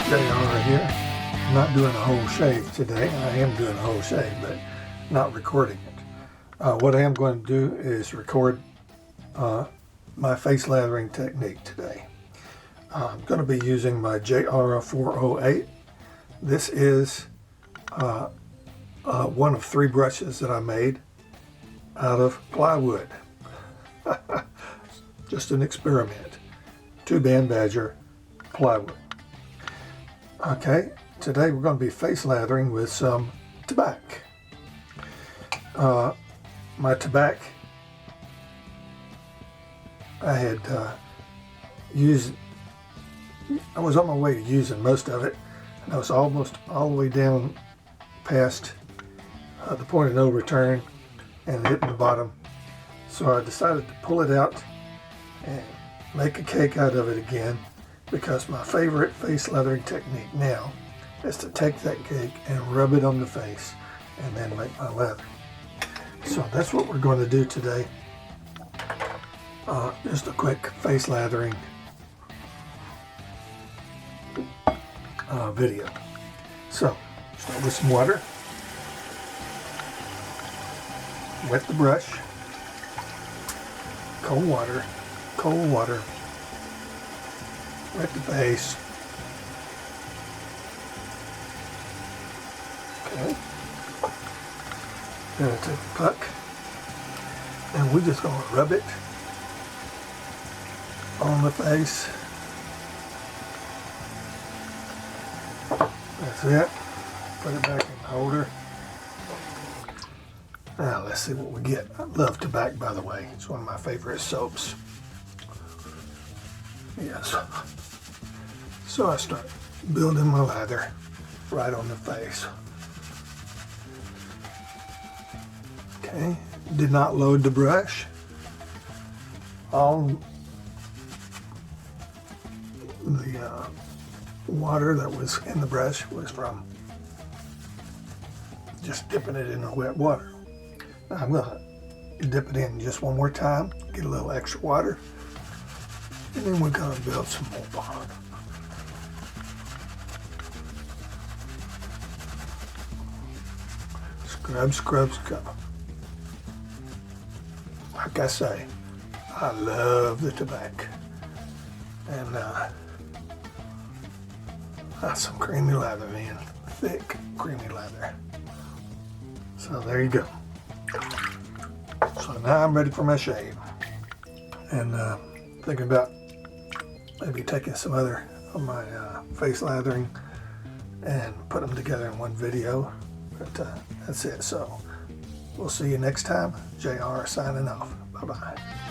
JR here. I'm not doing a whole shave today. I am doing a whole shave, but not recording it. What I am going to do is record my face lathering technique today. I'm going to be using my JR 408. This is one of 3 brushes that I made out of plywood. Just an experiment. 2-band badger plywood. Okay, today we're going to be face lathering with some Tabac. My Tabac, I had used, I was on my way to using most of it, and I was almost all the way down past the point of no return and hitting the bottom. So I decided to pull it out and make a cake out of it again, because my favorite face lathering technique now is to take that cake and rub it on the face and then make my lather. So that's what we're going to do today. Just a quick face lathering video. So start with some water. Wet the brush. Cold water. Cold water. Wet the face. Okay. Then I take the puck and we're just going to rub it on the face. That's it. Put it back in the holder. Now let's see what we get. I love Tabac, by the way. It's one of my favorite soaps. Yes. So I start building my lather right on the face. Okay, did not load the brush. All the water that was in the brush was from just dipping it in the wet water. Now I'm gonna dip it in just one more time, get a little extra water, and then we're gonna build some more bond. Scrub, scrub, scrub. Like I say, I love the Tabac. And that's some creamy lather, man. Thick, creamy lather. So there you go. So now I'm ready for my shave. And thinking about maybe taking some other of my face lathering and put them together in one video. But that's it. So we'll see you next time. JR signing off. Bye-bye.